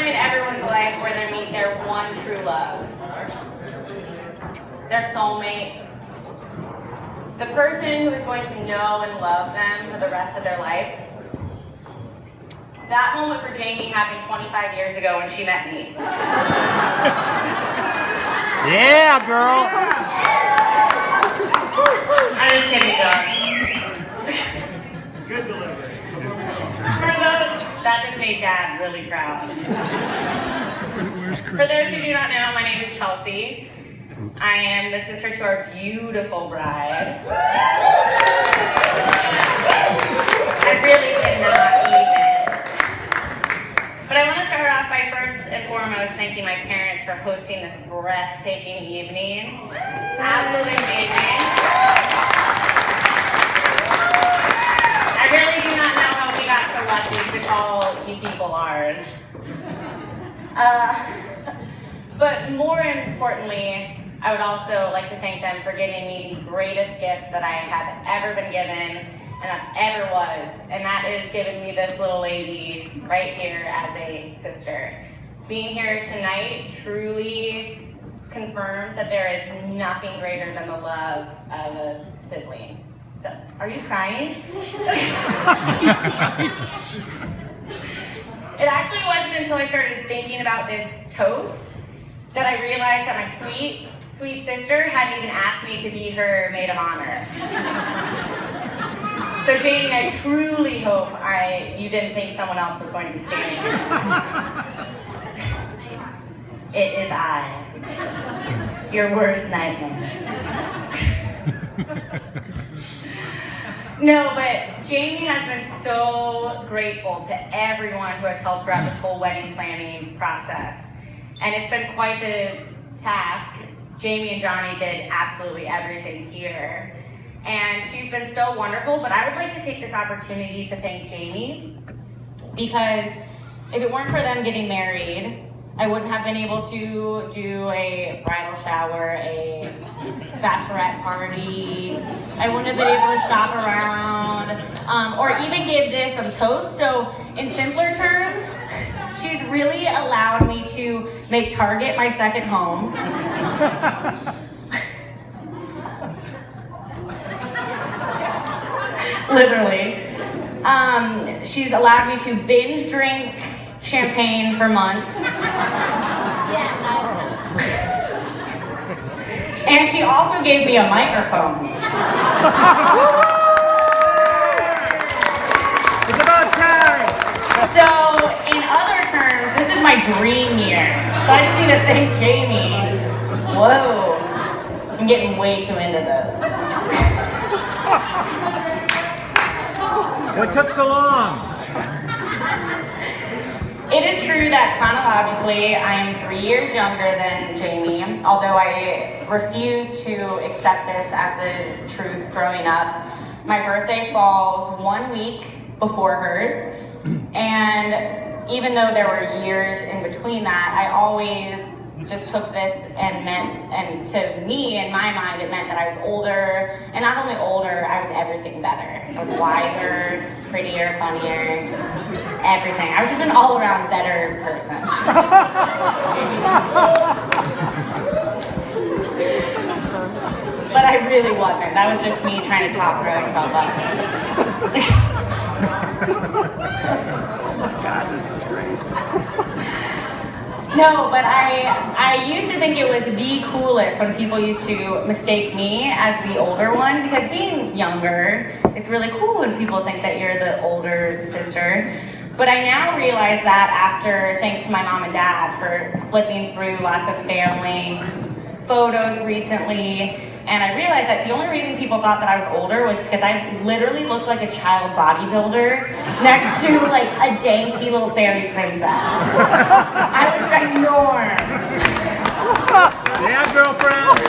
time in everyone's life where they meet their one true love, their soulmate, the person who is going to know and love them for the rest of their lives. That moment for Jamie happened 25 years ago when she met me. Yeah, girl! I'm just kidding, John. Good delivery. For those, that just made Dad really proud. For those who do not know, my name is Chelsea. I am the sister to our beautiful bride. I really cannot even. But I want to start off by first and foremost thanking my parents for hosting this breathtaking evening. Absolutely amazing. I really do not know how we got so lucky to call you people ours. But more importantly, I would also like to thank them for giving me the greatest gift that I have ever been given and that ever was, and that is giving me this little lady right here as a sister. Being here tonight truly confirms that there is nothing greater than the love of a sibling. So, are you crying? It actually wasn't until I started thinking about this toast that I realized that my sweet, sweet sister hadn't even asked me to be her maid of honor. So Jamie, I truly hope you didn't think someone else was going to be standing here. It is I, your worst nightmare. No, but Jamie has been so grateful to everyone who has helped throughout this whole wedding planning process. And it's been quite the task. Jamie and Johnny did absolutely everything here. And she's been so wonderful, but I would like to take this opportunity to thank Jamie, because if it weren't for them getting married, I wouldn't have been able to do a bridal shower, a bachelorette party. I wouldn't have been able to shop around, or even give this some toast. So in simpler terms, she's really allowed me to make Target my second home. Literally. She's allowed me to binge drink champagne for months. Yes, And she also gave me a microphone. It's about time! So, in other terms, this is my dream year. So I just need to thank Jamie. Whoa. I'm getting way too into this. What took so long? It is true that chronologically I am 3 years younger than Jamie, although I refuse to accept this as the truth growing up. My birthday falls 1 week before hers, and even though there were years in between that, I always just took this and to me, in my mind, it meant that I was older, and not only older, I was everything better. I was wiser, prettier, funnier, everything. I was just an all-around better person. But I really wasn't. That was just me trying to talk myself up. God, this is great. No, but I used to think it was the coolest when people used to mistake me as the older one, because being younger, it's really cool when people think that you're the older sister. But I now realize that after, thanks to my mom and dad for flipping through lots of family photos recently, and I realized that the only reason people thought that I was older was because I literally looked like a child bodybuilder next to like a dainty little fairy princess. I was ginormous. Yeah, girlfriend.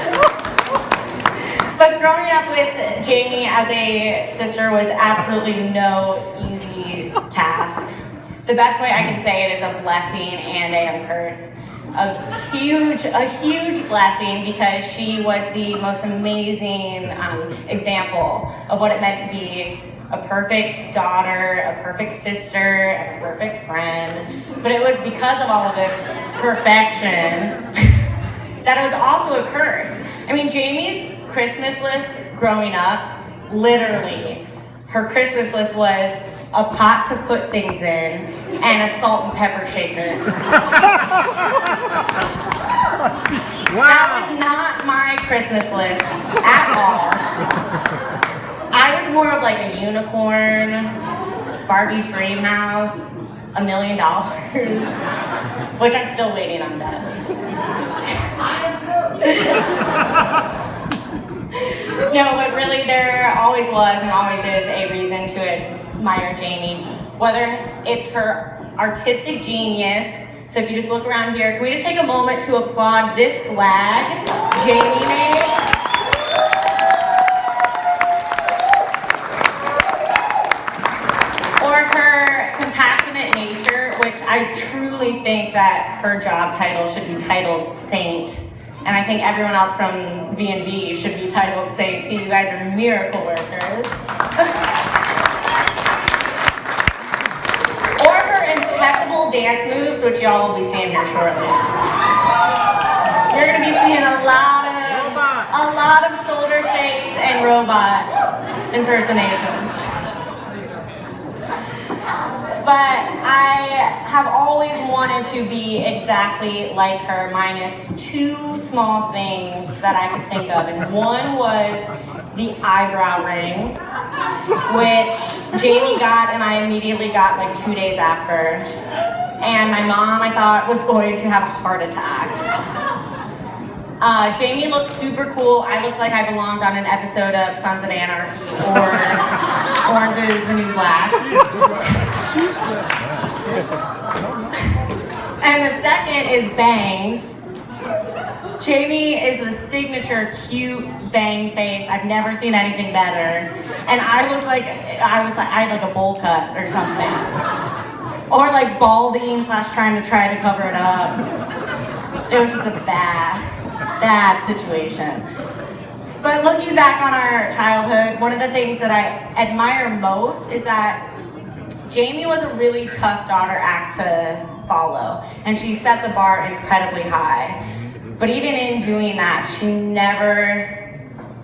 But growing up with Jamie as a sister was absolutely no easy task. The best way I can say it is a blessing and a curse. A huge blessing, because she was the most amazing example of what it meant to be a perfect daughter, a perfect sister, and a perfect friend. But it was because of all of this perfection that it was also a curse. I mean, Jamie's Christmas list growing up, literally, her Christmas list was a pot to put things in and a salt and pepper shaker. That was not my Christmas list at all. I was more of like a unicorn, Barbie's dream house, $1 million, which I'm still waiting on that. No, but really there always was and always is a reason to admire Jamie, whether it's her artistic genius. So if you just look around here, can we just take a moment to applaud this swag Jamie made? Or her compassionate nature, which I truly think that her job title should be titled Saint. And I think everyone else from B&B should be titled Saint too. You guys are miracle workers. Or her impeccable dance moves, which y'all will be seeing here shortly. You're gonna be seeing a lot of shoulder shakes and robot impersonations. But I have always wanted to be exactly like her, minus two small things that I could think of. And one was the eyebrow ring, which Jamie got and I immediately got like 2 days after. And my mom, I thought, was going to have a heart attack. Jamie looked super cool. I looked like I belonged on an episode of Sons of Anarchy or Orange is the New Black. And the second is bangs. Jamie is the signature cute bang face. I've never seen anything better. And I looked like I had like a bowl cut or something. Or like balding / trying to cover it up. It was just a bad situation. But looking back on our childhood, one of the things that I admire most is that Jamie was a really tough daughter act to follow, and she set the bar incredibly high. But even in doing that, she never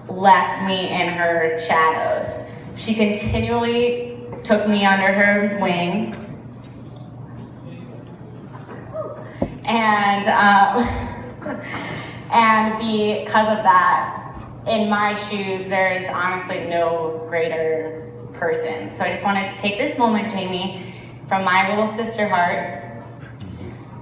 left me in her shadows. She continually took me under her wing, and and because of that, in my shoes, there is honestly no greater person. So I just wanted to take this moment, Jamie, from my little sister heart.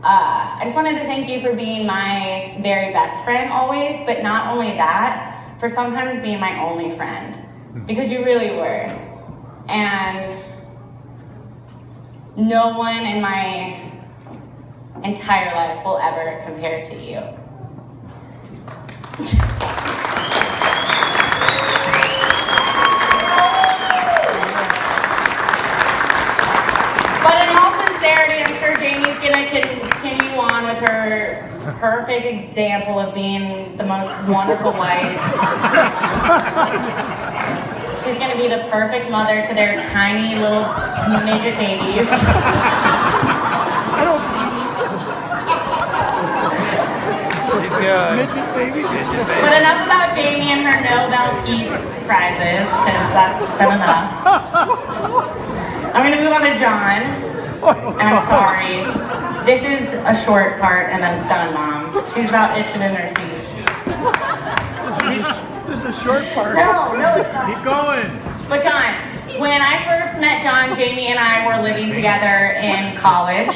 I just wanted to thank you for being my very best friend always, but not only that, for sometimes being my only friend, because you really were. And no one in my entire life will ever compare to you. But in all sincerity, I'm sure Jamie's gonna continue on with her perfect example of being the most wonderful wife. She's gonna be the perfect mother to their tiny little midget babies. She's good. Midget baby. But enough about Jamie and her Nobel Peace Prizes, because that's been enough. I'm gonna move on to John, and I'm sorry. This is a short part, and then it's done, Mom. She's about itching in her seat. This is a short part. No, it's not. Keep going. But John, when I first met John, Jamie and I were living together in college,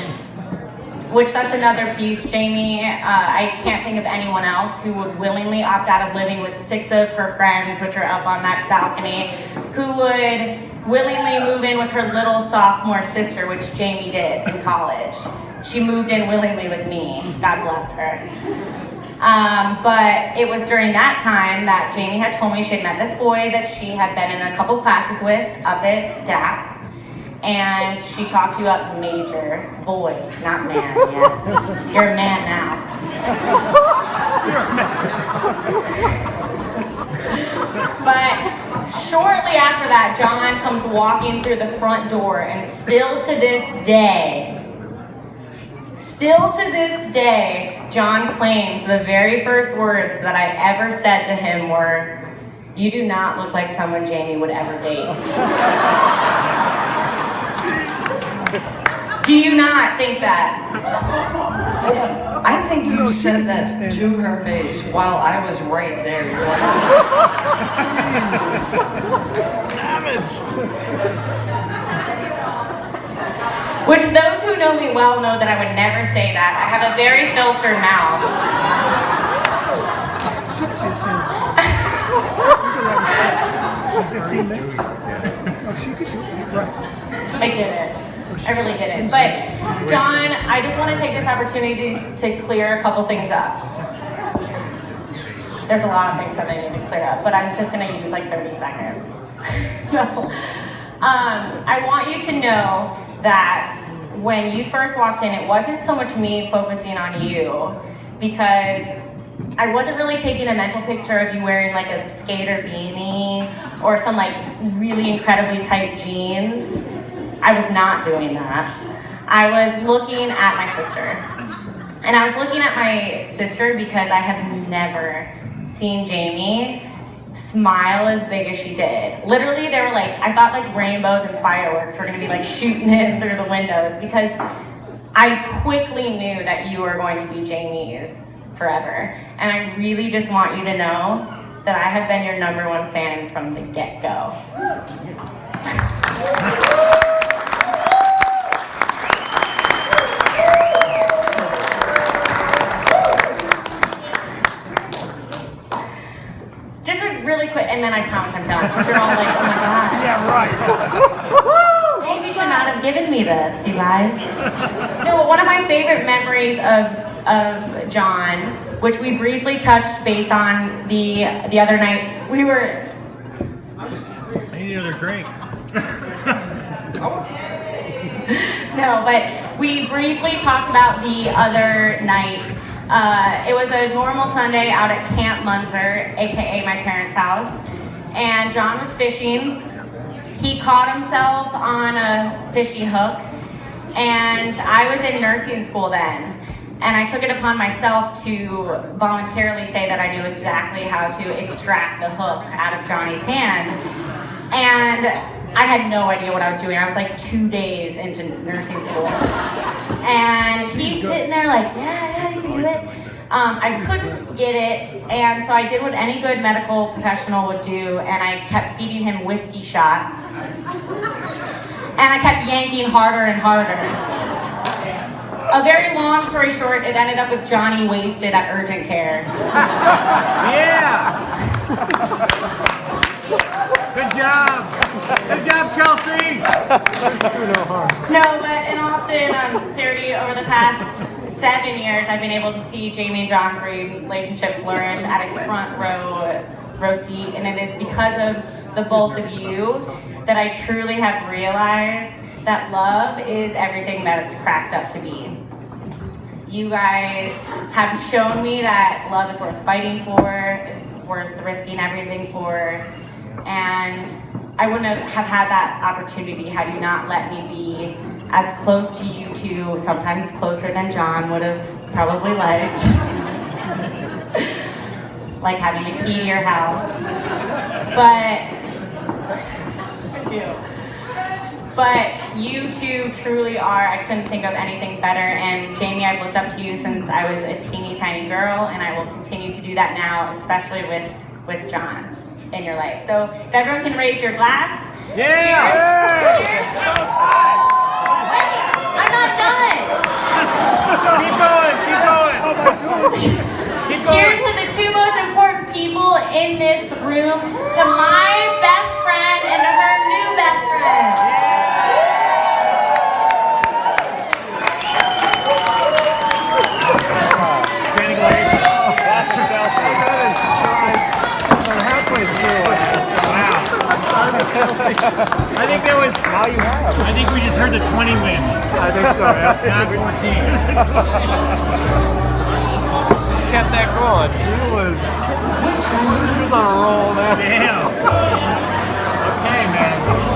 which that's another piece. Jamie, I can't think of anyone else who would willingly opt out of living with 6 of her friends, which are up on that balcony, who would willingly move in with her little sophomore sister, which Jamie did in college. She moved in willingly with me, God bless her. But it was during that time that Jamie had told me she had met this boy that she had been in a couple classes with up at DAP. And she talked you up major. Boy, not man, yeah. You're a man now. But Shortly after that, John comes walking through the front door, and still to this day, John claims the very first words that I ever said to him were, "You do not look like someone Jamie would ever date." Do you not think that? I think you said that to her face while I was right there. You're like, Which those who know me well know that I would never say that. I have a very filtered mouth. I did it. I really did it. But John, I just want to take this opportunity to clear a couple things up. There's a lot of things that I need to clear up, but I'm just going to use like 30 seconds. No. I want you to know that when you first walked in, it wasn't so much me focusing on you, because I wasn't really taking a mental picture of you wearing like a skater beanie or some like really incredibly tight jeans. I was not doing that. I was looking at my sister. And I was looking at my sister because I have never seen Jamie smile as big as she did. Literally, there were like, I thought like rainbows and fireworks were gonna be like shooting in through the windows, because I quickly knew that you were going to be Jamie's forever. And I really just want you to know that I have been your #1 fan from the get-go. Just a really quick, and then I promise I'm done, because you're all like, oh my God. Yeah, right. Jamie should not have given me this, you guys. No, but one of my favorite memories of John, which we briefly touched base on the other night, we were... I need another drink. No, but we briefly talked about the other night. It was a normal Sunday out at Camp Munzer, aka my parents' house, and John was fishing. He caught himself on a fishing hook, and I was in nursing school then, and I took it upon myself to voluntarily say that I knew exactly how to extract the hook out of Johnny's hand, and I had no idea what I was doing. I was like 2 days into nursing school. And he's sitting there like, yeah, you can do it. I couldn't get it, and so I did what any good medical professional would do, and I kept feeding him whiskey shots. And I kept yanking harder and harder. A very long story short, it ended up with Johnny wasted at urgent care. Yeah! Good job! Good job, Chelsea! No, but in all sincerity, over the past 7 years, I've been able to see Jamie and John's relationship flourish at a front row seat, and it is because of the both of you that I truly have realized that love is everything that it's cracked up to be. You guys have shown me that love is worth fighting for, it's worth risking everything for, and I wouldn't have had that opportunity had you not let me be as close to you two, sometimes closer than John would have probably liked. Like having a key to your house. But I do. But you two truly are, I couldn't think of anything better. And Jamie, I've looked up to you since I was a teeny tiny girl, and I will continue to do that now, especially with John in your life. So if everyone can raise your glass. Yeah! Cheers! Cheers! Wait, I'm not done! Keep going, keep going! Keep going! Cheers to the two most important people in this room, to my best friend and to her new best friend. I think there was. Now you have. I think we just heard the 20 wins. I think so, yeah. Not 14. kept that going. He was Whisper. on a roll, man. Damn. Okay, man.